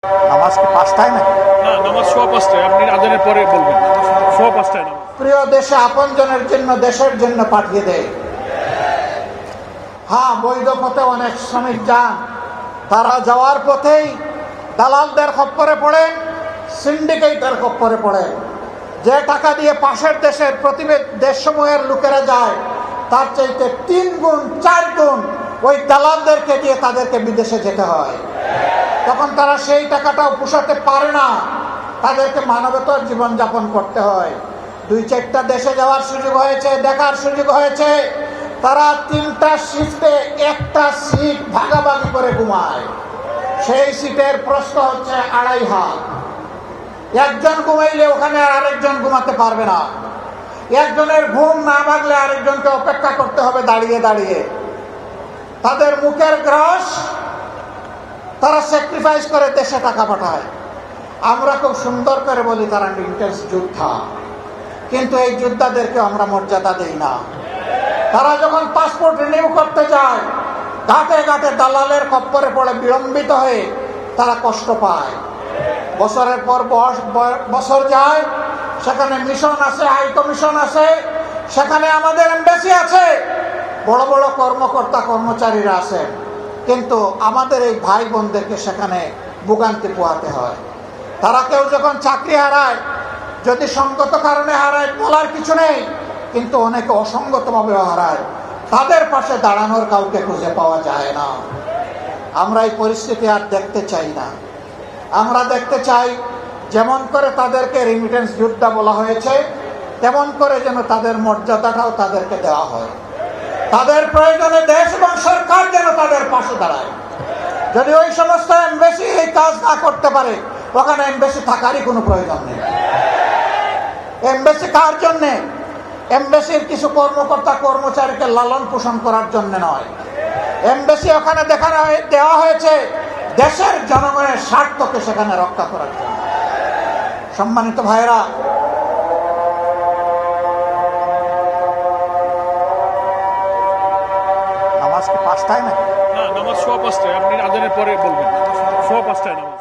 নামাজ কি পাঁচটায় নাকি? না, নামাজ সোয়া পাঁচটায়, আপনি আজানের পরে বলবেন। সোয়া পাঁচটায় নামাজ। প্রিয় দেশে আপনজনের জন্য দেশের জন্য পাঠিয়ে দেয়। হ্যাঁ, বৈধ পথে অনেক শ্রমিক যান, তারা যাওয়ার পথেই দালালদের খপ্পরে পড়েন, সিন্ডিকেটের খপ্পরে পড়েন। যে টাকা দিয়ে পাশের দেশের দেশসমূহের লোকেরা যায়, তার চাইতে 3 গুণ 4 গুণ ওই দালালদেরকে দিয়ে তাদেরকে বিদেশে যেতে হয়। তখন তারা সেই টাকাটাও পোষাতে পারে না, তাদেরকে মানবতার জীবনযাপন করতে হয়। 2-4টা দেশে যাওয়ার সুযোগ হয়েছে, দেখার সুযোগ হয়েছে। তারা 3টা শিফটে 1টা সিট ভাগাভাগি করে ঘুমায়। সেই সিটের প্রস্থ হচ্ছে 2.5 হাত। একজন ঘুমাইলে ওখানে আরেকজন ঘুমাতে পারবে না। একজনের ঘুম না ভাগলে আরেকজনকে অপেক্ষা করতে হবে দাঁড়িয়ে দাঁড়িয়ে। তাদের মুখের গ্রাস তারা স্যাক্রিফাইস করে দেশে টাকা পাঠায়। আমরা খুব সুন্দর করে বলি তারা ইন্টেন্স যোদ্ধা, কিন্তু এই যোদ্ধাদেরকে আমরা মর্যাদা দেই না। তারা যখন পাসপোর্ট রিনিউ করতে যায়, ঘাটে ঘাটে দালালের খপ্পরে পড়ে বিলম্বিত হয়ে তারা কষ্ট পায়। বছরের পর বছর যায়, সেখানে মিশন আছে, হাই কমিশন আছে, সেখানে আমাদের এমবাসি আছে, বড় বড় কর্মকর্তা কর্মচারীরা আছেন, কিন্তু আমাদের এই ভাই বোনদেরকে সেখানে ভোগান্তি পোহাতে হয়। তারা কেউ যখন চাকরি হারায়, যদি সঙ্গত কারণে হারায় বলার কিছু নেই, কিন্তু অনেকে অসঙ্গতভাবে হারায়, তাদের পাশে দাঁড়ানোর কাউকে খুঁজে পাওয়া যায় না। আমরা এই পরিস্থিতি আর দেখতে চাই না। আমরা দেখতে চাই যেমন করে তাদেরকে রেমিটেন্স যোদ্ধা বলা হয়েছে, তেমন করে যেন তাদের মর্যাদাটাও তাদেরকে দেওয়া হয়। তাদের প্রয়োজনে দেশ এবং সরকার যেন তাদের পাশে দাঁড়ায়। যদি ওই সমস্ত এমবাসি এই কাজ না করতে পারে, ওখানে এমবাসি থাকারই কোনো প্রয়োজন নেই। এমবাসি কার জন্যে? এমবাসির কিছু কর্মকর্তা কর্মচারীকে লালন পোষণ করার জন্য নয়। এমবাসি ওখানে দেওয়া হয়েছে দেশের জনগণের স্বার্থকে সেখানে রক্ষা করার জন্য। সম্মানিত ভাইরা, নামাজ কি পাঁচটায় নাকি? না, নামাজ সোয়া পাঁচটায়, আপনি আজানের পরে বলবেন। সোয়া পাঁচটায় নামাজ।